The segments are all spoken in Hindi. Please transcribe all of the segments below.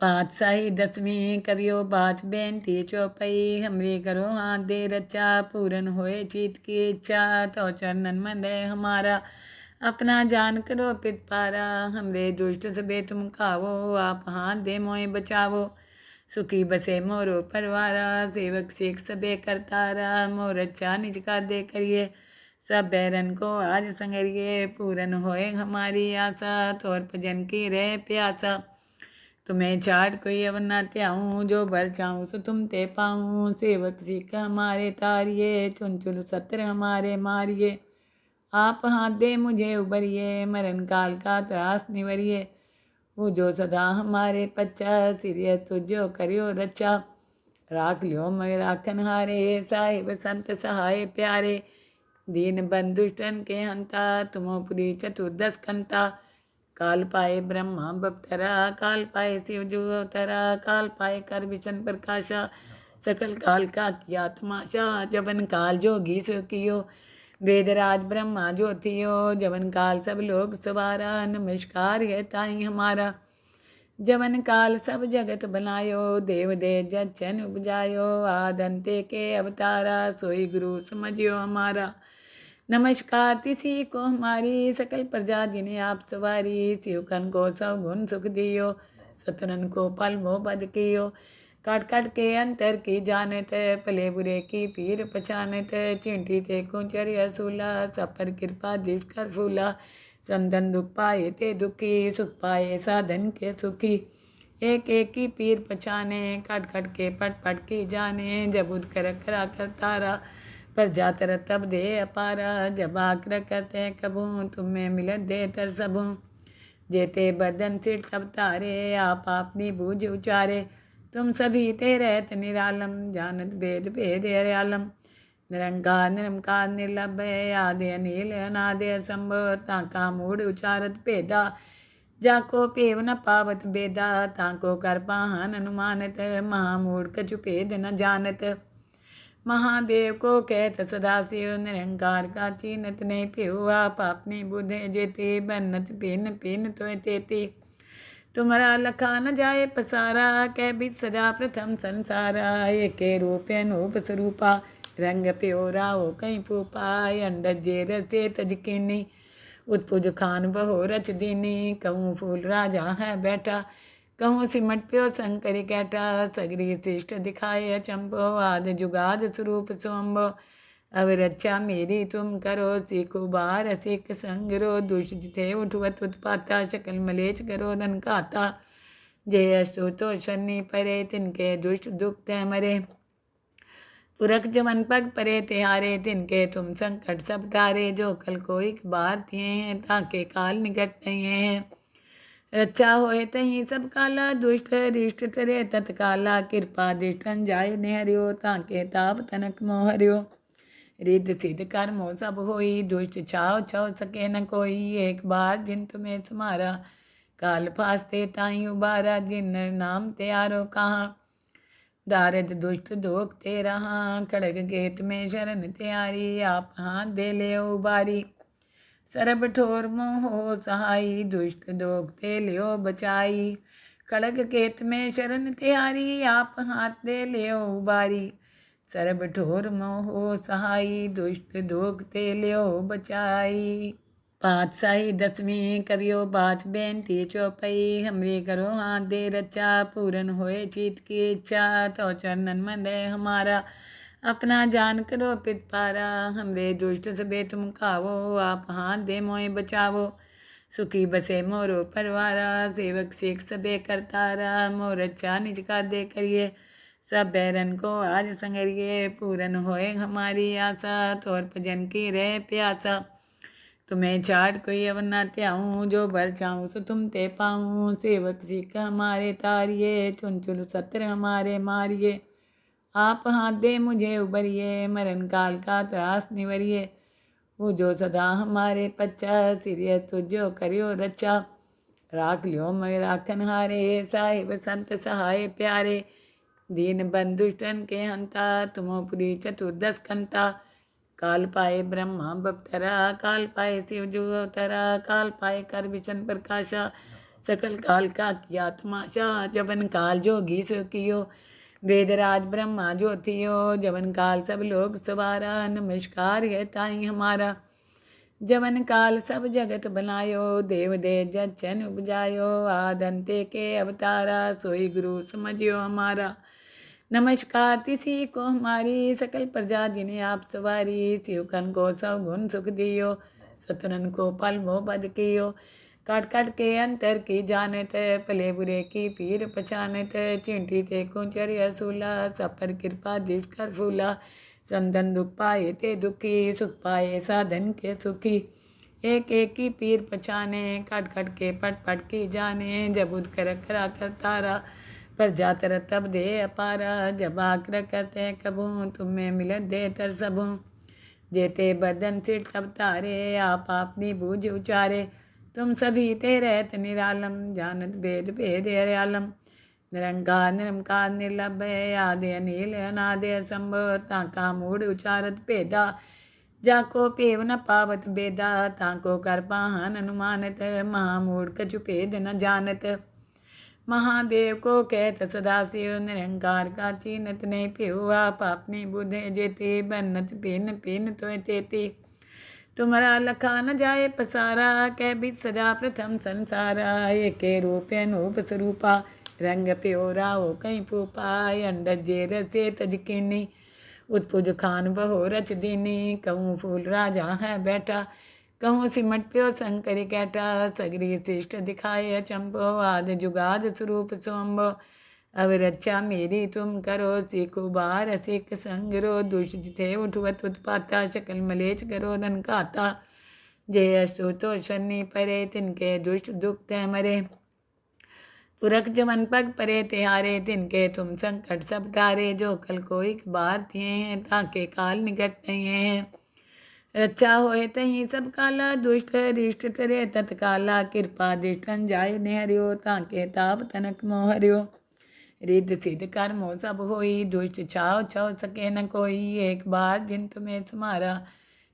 पातशाही दसवीं करियो बात बेनती चौपई हमरी करो हाथ दे रचा पूरन होए चीत की इच्छा तो चरणन मन रहे हमारा अपना जान करो पित पारा हमरे दुष्ट सबे तुम खावो आप हाथ दे मोए बचावो सुखी बसे मोरो परवारा सेवक सेख सबे करतारा मोर अच्छा निज का दे करिए सब बैरन को आज संगरिए पूरन होए हमारी आशा तोर भजन की रहे प्यासा तुम्हें चाट कोई अवर न त्याऊँ जो भर चाहूँ सो तुम ते पाऊँ सेवक सिख हमारे तारिये चुन चुन सत्र हमारे मारिए आप हाथ दे मुझे उबरिए मरण काल का त्रास निवरिए वो जो सदा हमारे पच्चा सिरिय तुझो करियो रचा राख लियो मैं राखन हारे साहिब संत सहाय प्यारे दीन बंधुष्टन के हंता तुमोपुरी चतुर्दश कंता काल पाए ब्रह्मा बप्तरा काल पाए शिव जो अवतरा काल पाए कर विशन प्रकाशा सकल काल का किया तमाशा जबन काल जोगी सो कियो वेदराज ब्रह्मा ज्योतियो जबन काल सब लोग सवारा नमस्कार है ताई हमारा जवन काल सब जगत बनायो देव दे जन उपजायो आदंते के अवतारा सोई गुरु समझियो हमारा नमस्कार तिसी को हमारी सकल प्रजा जिन्हें आप सवारी शिवकन को सब गुण सुख दियो सतनन को पल मोह बद कियो काट काट के अंतर की जानत भले बुरे की पीर पछानत चिंटी ते कुंचर असूला सब पर कृपा जिस कर फूला संतन दुख पाए ते दुखी सुख पाए साधन के सुखी एक एक की पीर पछाने काट काट के पट पट की जाने जब उद कर करा कर तारा पर जातर तब दे अपारा जब आकर करते कबू तुम्हें मिलत दे तर सबू जेते बदन सिर सब तारे आप अपनी बूझ उचारे तुम सभी ते रहत निरालम जानत भेद भेद हरियालम निरंकार निरंकार निर्लभ आदि अनिल अनादि असंभव ताका मूढ़ उचारत भेदा जाको पेव न पावत बेदा ताको कर पाहन अनुमानत महामूढ़ कछु भेद न जानत महादेव को कहत सदाशिव निरंकार का चीनत नहीं पिहु आप अपनी बुध जेते बन्नत पिन पिन तो तेती तुम्हारा लखा न जाए पसारा कै भी सजा प्रथम संसारा एक रूप अनूप स्वरूपा रंग प्योरा हो कहीं पूपाय अंडज जे रसे तजकिनी उत्पुज खान बहो रच दीनी कहूँ फूल राजा है बैठा कहूँ सिमट प्यो शंकर कैटा सगरी शिष्ट दिखाए अचंभो आद जुगाद स्वरूप सोम्बो अब रक्षा मेरी तुम करो सीखो बार सिख संगरो दुष्ट थे उठवत उत्पाता शकल मलेच करो रन खाता जय अस्तु तो शनि परे तिनके दुष्ट दुख ते मरे पुरख जवन पग परे तिहारे तिनके तुम संकट सब तारे जो कल को एक बार थिए हैं ताके काल निकट नहीं हैं रक्षा होए तही सब काला दुष्ट रिष्ट टरे तत्काला कृपा दिष्टन जाय ने हरियो ताके ताप तनक मोह हरियो रिद्ध सिद्ध कर्मो सब होई दुष्ट छाव छव सके न कोई एक बार जिन तुम्हें समारा काल फास्ते ताई उबारा जिन नाम त्यारो कहाँ दारिद दुष्ट दोख ते रहा खड़ग गेत में शरण त्यारी आप हाथ दे ले उबारी सरब ठोर मोहो सहाई दुष्ट दोख ते लियो बचाई खड़ग केत में शरण त्यारी आप हाथ दे लियो उबारी सरब ठोर मोहो सहाई दुष्ट दोख ते लियो बचाई पातशाही दसवीं करियो बात बेनती चौपई हमरी करो हाथ दे रचा पूरन होए चीत की इच्छा तो चरणन मन रहे हमारा अपना जान करो पित पारा हमरे दुष्ट सबे तुम खावो आप हाथ दे मोए बचावो सुखी बसे मोरो परवारा सेवक सेख सबे करतारा मोर अच्छा निज का दे करिए सब बैरन को आज संगरिए पूरन होए हमारी आशा तोर भजन की रहे प्यासा तुम्हें चाट कोई अवर न त्याऊँ जो भर चाहूँ सो तुम ते पाऊँ सेवक सिख हमारे तारिये चुन चुन सत्र हमारे मारिए आप हाथ दे मुझे उबरिए मरण काल का त्रास निवरिए वो जो सदा हमारे पच्चा सिरिय तुझो करियो रचा राख लियो मैं राखन हारे साहिब संत सहाय प्यारे दीन बंधुष्टन के हंता तुमोपुरी चतुर्दश कंता काल पाए ब्रह्मा बप्तरा काल पाए शिव जो अवतरा काल पाए कर विशन प्रकाशा सकल काल का किया तमाशा, जबन काल जोगी सो कियो, वेदराज ब्रह्मा ज्योतियो, जबन काल सब लोग सवारा, नमस्कार है ताई हमारा। जबन काल सब जगत बनायो, देव दे जचन उपजायो, आदंते के अवतारा, सोई गुरु समझियो हमारा। नमस्कार तिसी को हमारी, सकल प्रजा जिन्हें आप सवारी, शिवकन को सब गुण सुख दियो, सतनन को पल मोह बद कियो, काट काट के अंतर की जानत, भले बुरे की पीर पछानत, चिंटी ते कुंचर असूला, सब पर कृपा जिस कर फूला, संतन दुख पाए ते दुखी, सुख पाए साधन के सुखी, एक एक की पीर पछाने, काट काट के पट पट की जाने, जब उद कर करा कर तारा, पर जातर तब दे अपारा, जब आकर करते कबू, तुम्हें मिलत दे तर सबू, जेते बदन सिर सब तारे, आप अपनी बूझ उचारे, तुम सभी ते रहत निरालम, जानत भेद भेद हरियालम, निरंकार निरंकार निर्लभ, आदि अनिल अनादि असंभव, ताका मूढ़ उचारत भेदा, जाको पेव न पावत बेदा, ताको कर पाहन अनुमानत, महामूढ़ कछु भेद न जानत, महादेव को कहत सदाशिव, निरंकार का चीनत नहीं पिहु, आप अपनी बुध जेते, बन्नत पिन पिन तो तेती, तुम्हारा लखा न जाए पसारा, कै भी सजा प्रथम संसारा, एक रूप अनूप स्वरूपा, रंग प्योरा हो कहीं पूपा, अंडज जे रसे तजकिनी, उत्पुज खान बहो रच दीनी, कहूँ फूल राजा है बैठा, कहूँ सिमट प्यो शंकर कैटा, सगरी शिष्ट दिखाए अचंभो, आद जुगाद स्वरूप सोम्बो, अब रक्षा मेरी तुम करो, सीखो बार सिख संगरो, दुष्ट थे उठवत उत्पाता, शकल मलेच करो रन खाता, जय अस्तु तो शनि परे, तिनके दुष्ट दुख ते मरे, पुरख जमन पग परे तिहारे, तिनके तुम संकट सब तारे, जो कल को एक बार दिए हैं, ताके काल निकट नहीं है, रक्षा होए तही सब काला, दुष्ट रिष्ट टरे तत्काला, कृपा दिष्टन जाय निहरियो, ताके ताप तनक मोह हरियो, रिद्ध सिद्ध कर्मो सब होई, दुष्ट छाव छव सके न कोई, एक बार जिन तुम्हें समारा,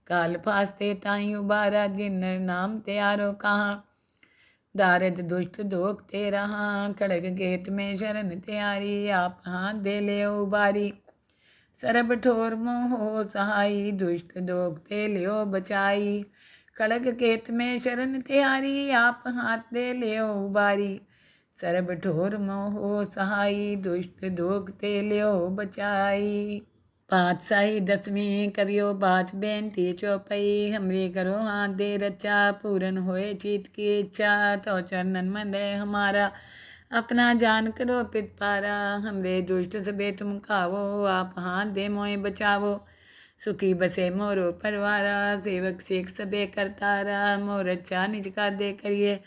काल फास्ते ताई उबारा, जिन नाम त्यारो कहाँ, दारिद दुष्ट दोख ते रहा, खड़ग गेत में शरण त्यारी, आप हाथ दे ले उबारी, सरब ठोर मोह सहाई, दुष्ट दोख ते लियो बचाई, खड़ग केत में शरण त्यारी, आप हाथ दे ले उबारी, सरब ठोर मोह सहाई, दुष्ट दोख ते लियो बचाई। पातशाही दसवीं कवियो बात बेनती चौपाई, हमरी करो हाथ दे रचा, पूरन होए चीत की इच्छा, तो चरणन मन रहे हमारा, अपना जान करो पित पारा, हमरे दुष्ट सबे तुम खावो, आप हाथ दे मोए बचावो, सुखी बसे मोरो परवारा, सेवक सेख सबे करतारा, मोर अच्छा निज का दे करिए,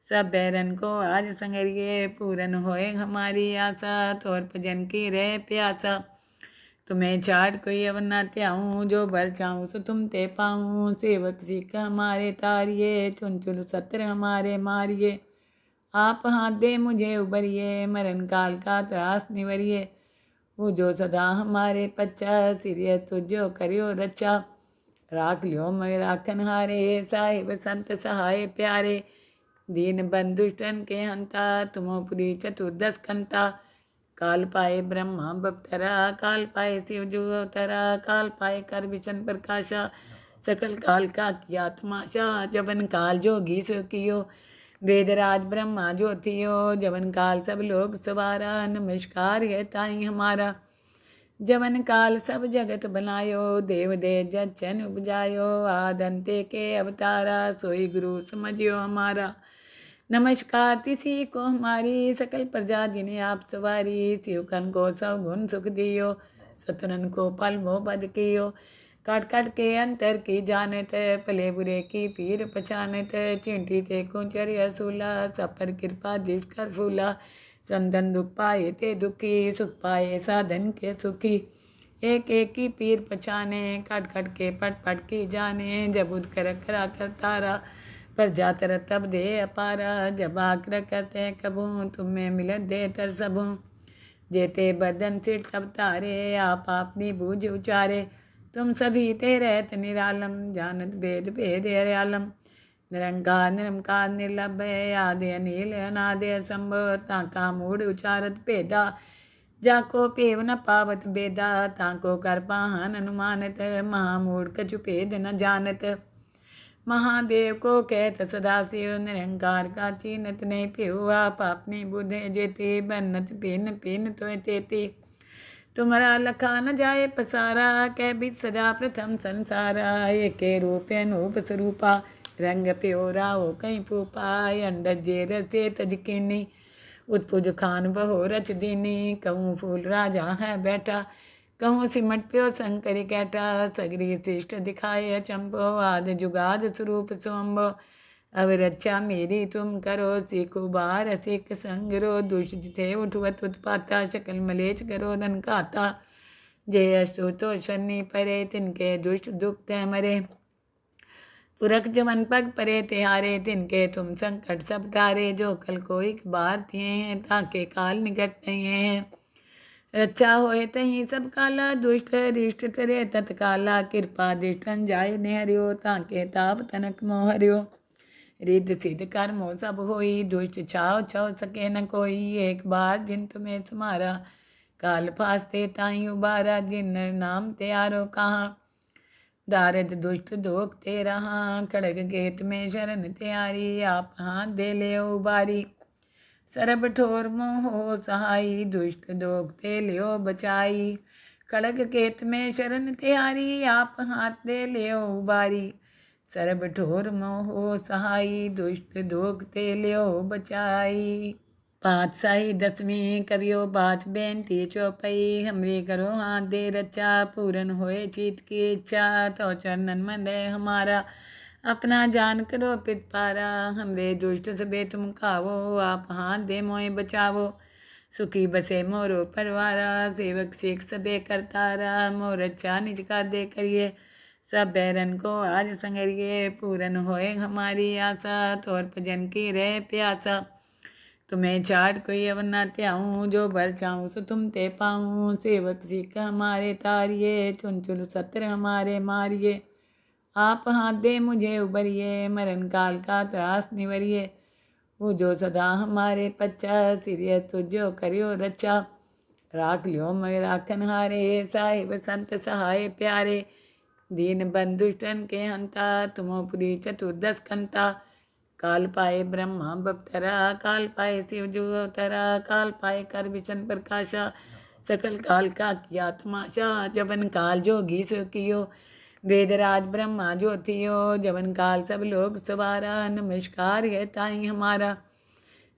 सब बैरन को आज संगरिए, पूरन होए हमारी आशा, तोर भजन की रहे प्यासा, तुम्हें छाड़ कोई अवर न त्याऊँ, जो भर चाहूँ सो तुम ते पाऊँ, सेवक सिख हमारे तारिये, चुन चुन सत्र हमारे मारिये, आप हाथ दे मुझे उबरिए, मरण काल का त्रास निवरिए, वो जो सदा हमारे पच्चा, सिरिय तुझो करियो रचा, राख लियो मैं राखन हारे, साहिब संत सहाय प्यारे, दीन बंधुष्टन के हंता, तुमोपुरी चतुर्दश कंता, काल पाए ब्रह्मा बपतरा, काल पाए शिव जो अवतरा, काल पाए कर विशन प्रकाशा, सकल काल का किया तमाशा, जबन काल जोगी सो कियो, वेदराज ब्रह्मा ज्योतियो, जबन काल सब लोग सवारा, नमस्कार है ताई हमारा। जबन काल सब जगत बनायो, देव दे जचन उपजायो, आदंते के अवतारा, सोई गुरु समझियो हमारा। नमस्कार तिसी को हमारी, सकल प्रजा जिन्हें आप सवारी, शिवकन को सब गुण सुख दियो, सतनन को पल मोह बद कियो, काट काट के अंतर की जानत, भले बुरे की पीर पछानत, चिंटी ते कुंचर असूला, सब पर कृपा जिस कर फूला, संतन दुख पाए ते दुखी, सुख पाए साधन के सुखी, एक एक की पीर पछाने, काट काट के पट पट की जाने, जब उद कर करा कर तारा, पर जातर तब दे अपारा, जब आकर करते कबू, तुम्हें मिलत दे तर सबू, जेते बदन सिर सब तारे, आप अपनी बूझ उचारे, तुम सभी ते रहत निरालम, जानत भेद भेद हरियालम, निरंकार निरंकार निर्लभय आदि अनिल अनादि असंभव ताका मूढ़ उचारत भेदा जाको पेव न पावत बेदा ताको कर पाहन अनुमानत महामूढ़ कछु भेद न जानत महादेव को कहत सदाशिव निरंकार का चीनत नहीं पिहु आप अपनी बुध जेते बन्नत पिन पिन तो तेती तुम्हारा लखा न जाए पसारा कै भी सजा प्रथम संसारा एक रूप अनूप स्वरूपा रंग प्योरा हो कहीं पूपा अंडज जे रसे तजकिनी उत्पुज खान बहो रच दीनी कहूँ फूल राजा है बैठा कहूँ सिमट प्यो शंकरी कैटा सगरी शिष्ट दिखाए अचंभो आदि जुगाद स्वरूप सोम्भो अब रक्षा मेरी तुम करो सीखो बार सिख संगरो दुष्ट थे उठवत उत्पाता शकल मलेच करो रन खाता जय अस्तु तो शनि परे तिनके दुष्ट दुख ते मरे पुरख जमन पग परे तिहारे तिनके तुम संकट सब तारे जो कल को एक बार दिए हैं ताके काल निकट नहीं है रक्षा होए तही सब काला दुष्ट रिष्ट टरे तत्काला कृपा दिष्टन जाय ने हरियो ताके ताप तनक मोह हरियो रिद्ध सिद्ध कर्मो सब होई दुष्ट छाव छव सके न कोई एक बार जिन तुम्हें समारा काल फास्ते ताई उबारा जिन नाम त्यारो कहाँ दारद दुष्ट दोख ते रहा खड़ग गेत में शरण त्यारी आप हाथ दे ले उबारी सरब ठोर मोहो सहाई दुष्ट दोख ते लियो बचाई खड़ग केत में शरण त्यारी आप हाथ दे लियो उबारी सरब ठोर मोहो सहाई दुष्ट दोख ते लियो बचाई पातशाही दसवीं कवियो बात बेनती चौपई हमरी करो हाथ दे रचा पूरन होए चीत की इच्छा तो चरणन मन रहे हमारा अपना जान करो पित पारा हमरे दुष्ट सबे तुम खावो आप हाथ दे मोए बचावो सुखी बसे मोरो परवारा सेवक सेख सबे करतारा मोर अच्छा निज का दे करिए सब बैरन को आज संगरिए पूरन होए हमारी आशा तोर भजन की रहे प्यासा तुम्हें चाट कोई अवना त्याऊँ जो भर चाहूँ सो तुम ते पाऊँ सेवक सिख हमारे तारिये चुन चुन सत्र हमारे मारिये आप हाथ दे मुझे उबरिए मरण काल का त्रास निवरिए वो जो सदा हमारे पच्चा सिरिय तुझो करियो रचा राख लियो मैं राखन हारे साहिब संत सहाय प्यारे दीन बंधुष्टन के हंता तुमोपुरी चतुर्दश कंता काल पाए ब्रह्मा बप्तरा काल पाए शिव जो अवतरा काल पाए कर विशन प्रकाशा सकल काल का किया तमाशा जबन काल जोगी सो कियो वेदराज ब्रह्मा ज्योतियो जबन काल सब लोग सवारा नमस्कार है ताई हमारा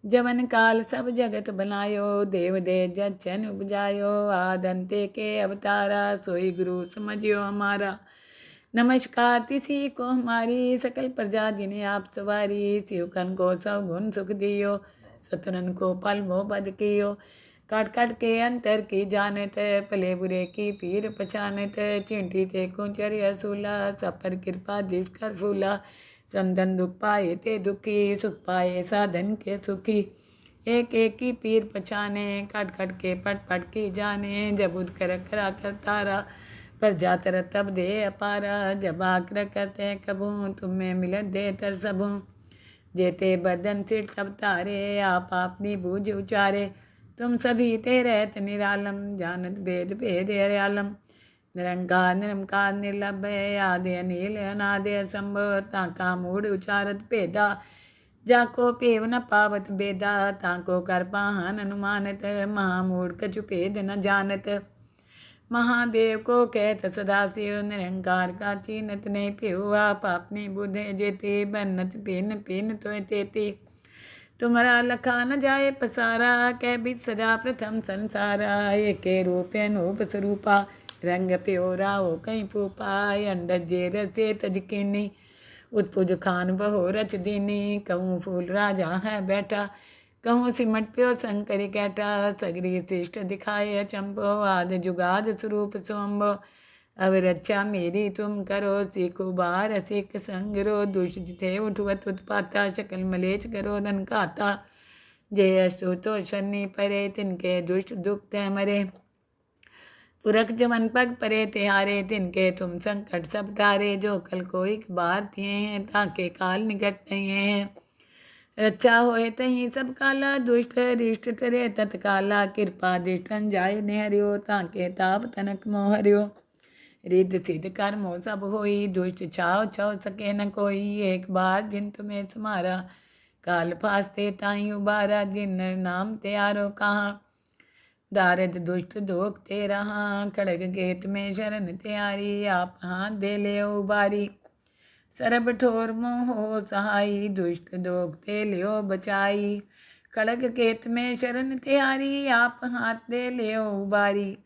जबन काल सब जगत बनायो देव दे जन उपजायो आदंते के अवतारा सोई गुरु समझियो हमारा नमस्कार तिसी को हमारी सकल प्रजा जिन्हें आप सवारी शिवकन को सब गुण सुख दियो सतरन को पल मोह बद कियो काट काट के अंतर की जानत भले बुरे की पीर पछानत चिंटी ते कुंचर असूला सब पर कृपा दृष्ट कर फूला संदन दुख पाए ते दुखी सुख पाए साधन के सुखी एक एक की पीर पछाने काट काट के पट पट की जाने जब उद कर करा कर तारा पर जातर तब दे अपारा जब आकर करते कबूँ तुम्हें मिलत दे तर सबूँ जेते बदन सिर सब तारे आप अपनी बूझ उचारे तुम सभी ते रहत निरालम जानत भेद भेद हरियालम निरंकार निरंकार निर्लभय आदि अनिल अनादि असंभव ताका मूढ़ उचारत भेदा जाको पेव न पावत बेदा ताको कर पाहन अनुमानत महामूढ़ कछु भेद न जानत महादेव को कहत सदाशिव निरंकार का चीनत नहीं पिहु आप अपनी बुध जेते बन्नत पिन पिन तो तेती तुम्हारा लखा न जाए पसारा कै भी सजा प्रथम संसारा एक रूप अनूप स्वरूपा रंग प्योरा हो कहीं पूपा अंडज जे रसे तजकिनी उत्पुज खान बहो रच दीनी कहूँ फूल राजा है बैठा कहूँ सिमट प्यो शंकरी कैटा सगरी शिष्ट दिखाए अचंभो आदि जुगाद स्वरूप सोम्भो अब रक्षा मेरी तुम करो सीखो बार सिख संगरो दुष्ट थे उठवत उत्पाता शकल मलेच करो रन खाता जय अस्तु तो शनि परे तिनके दुष्ट दुख ते मरे पुरख जमन पग परे तिहारे, तिनके तुम संकट सब तारे। जो कल को एक बार थिए हैं, ताके काल निकट नहीं हैं। रक्षा होए तही सब काला, दुष्ट रिष्ट टरे तत्काला। कृपा दिष्टन जाय निहरियो, ताके ताप तनक मोह हरियो। रिद्ध सिद्ध कर्मो सब होई, दुष्ट छाव छव सके न कोई। एक बार जिन तुम्हें समारा, काल फास्ते ताई उबारा। जिन नर नाम त्यारो कहाँ, दारद दुष्ट दोख ते रहा। खड़ग गेत में शरण त्यारी, आप हाथ दे ले उबारी। सरब ठोर मोह हो सहाई, दुष्ट दोख ते लियो बचाई। खड़ग केत में शरण त्यारी, आप हाथ दे ले उबारी।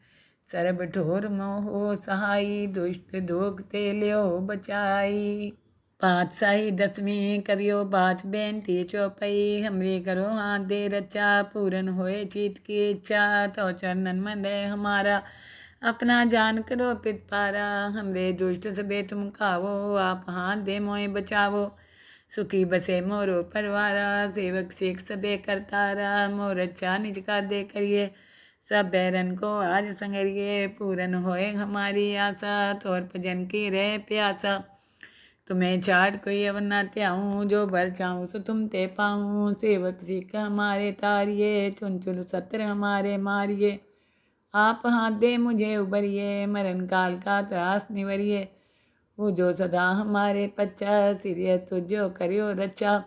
सरब ठोर मोह हो सहाई, दुष्ट दोख ते लियो बचाई। पातशाही दसवीं करियो बात बेनती चौपई। हमरी करो हाथ दे रचा, पूरन होए चित की इच्छा। तो चरणन मन रहे हमारा, अपना जान करो पित पारा। हमरे दुष्ट सबे तुम खावो, आप हाथ दे मोए बचावो। सुखी बसे मोरो परवारा, सेवक सेख सबे करतारा। मोर अच्छा निज का दे करिए, सब बैरन को आज संगरिए। पूरन होए हमारी आशा, तोर भजन की रहे प्यासा। तुम्हें चाट कोई अवर न त्याऊँ, जो बर चाहूँ सो तुम ते पाऊँ। सेवक सिख हमारे तारिये, चुन चुन सत्र हमारे मारिये। आप हाथ दे मुझे उबरिए, मरण काल का त्रास निवरिए। वो जो सदा हमारे पच्चा, सिरिय तुझो करियो रचा।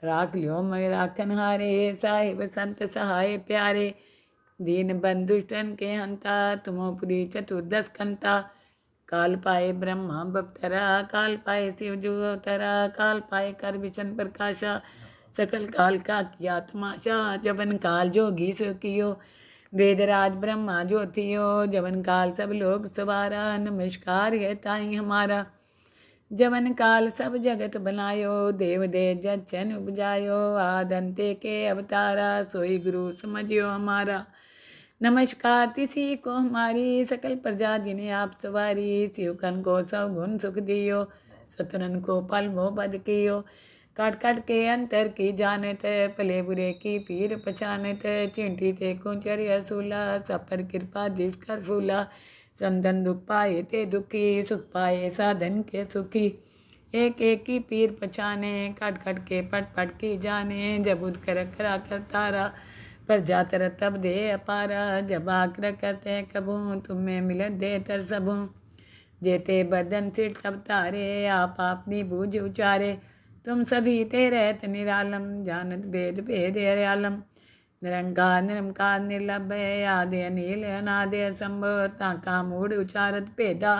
राख लियो मैं राखन हारे, साहिब संत सहाय प्यारे। दीन बंधुष्टन के हंता, तुमोपुरी चतुर्दश कंता। काल पाए ब्रह्मा बप्तरा, काल पाए शिव जो अवतरा। काल पाए कर विशन प्रकाशा, सकल काल का किया तमाशा। जबन काल जोगी सो कियो, वेदराज ब्रह्मा ज्योतियो। जबन काल सब लोग सवारा, नमस्कार है ताई हमारा। जबन काल सब जगत बनायो, देव दे जन उपजायो। आदंते के अवतारा, सोई गुरु समझियो हमारा। नमस्कार तिसी को हमारी, सकल प्रजा जिन्हें आप सवारी। शिवकन को सब गुण सुख दियो, सतनन को पल मोह बद कियो। काट काट के अंतर की जानत, भले बुरे की पीर पछानत। चिंटी ते कुंचर असूला, सब पर कृपा दृष्ट कर फूला। संतन दुख पाए ते दुखी, सुख पाए साधन के सुखी। एक एक की पीर पछाने, काट काट के पट पट की जाने। जब उद कर करा कर तारा, पर जातर तब दे अपारा। जब आकर करते कबू, तुम्हें मिलत दे तर सबू। जेते बदन सिर सब तारे, आप अपनी बूझ उचारे। तुम सभी ते रहत निरालम, जानत भेद भेद हरियालम। निरंकार निरंकार निर्लभ, आदि अनिल अनादि असंभव। ताका मूढ़ उचारत भेदा,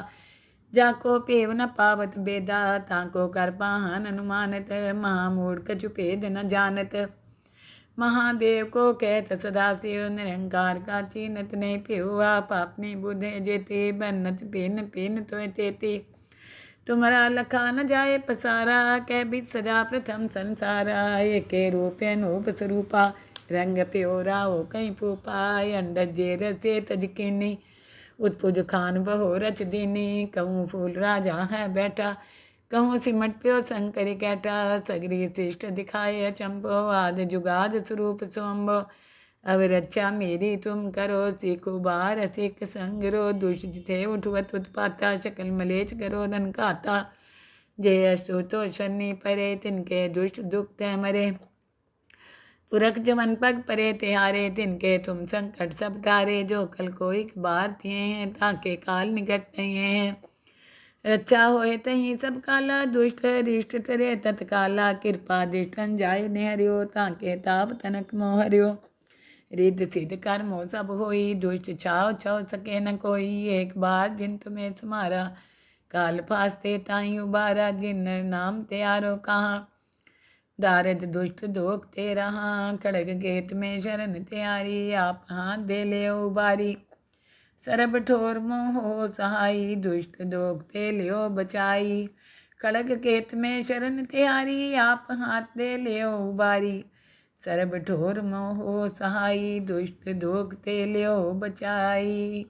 जाको पेव न पावत बेदा। ताको कर पाहन अनुमानत, महामूढ़ कछु भेद न जानत। महादेव को कहत सदाशिव, निरंकार का चीनत नहीं पिहु। आप अपनी बुद्धि जेते, बन्नत पिन पिन तो तेती। तुम्हारा लखा न जाए पसारा, कह भी सजा प्रथम संसारा। एक रूप अनूप स्वरूपा, रंग प्योरा हो कहीं फूपा। अंडज जे रसे तजकिनी, उत्पुज खान बहो रच दीनी। कहूँ फूल राजा है बैठा, कहूँ सिमट प्यो शंकर कैटा। सगरी शिष्ट दिखाए अचंभो, आद जुगाद स्वरूप सोम्बो। अब रक्षा मेरी तुम करो, सीखो बार सिख संगरो। दुष्ट थे उठवत उत्पाता, शकल मलेच करो रन खाता। जय अस्तु तो शनि परे, तिनके दुष्ट दुख ते मरे। पुरख जमन पग परे तिहारे, तिनके तुम संकट सब तारे। जो कल को एक बार थिए हैं, ताके काल निकट नहीं हैं। रक्षा होए तही सब काला, दुष्ट रिष्ट टरे तत्काला। कृपा दिष्टन जाय निहरियो, ताके ताप तनक मोह हरियो। रिद्ध सिद्ध कर्मो सब होई, दुष्ट छाव छव सके न कोई। एक बार जिन तुम्हें समारा, काल फास्ते ताई उबारा। जिन नर नाम त्यारो कहाँ, दारद दुष्ट दोख ते रहा। खड़ग गेत में शरण त्यारी, आप हाथ दे ले उबारी। सरब ठोर मोह हो सहाई, दुष्ट दोख ते लियो बचाई। खड़ग केत में शरण त्यारी, आप हाथ दे लियो उबारी। सरब ठोर मोह हो सहाई, दुष्ट दोख ते लियो बचाई।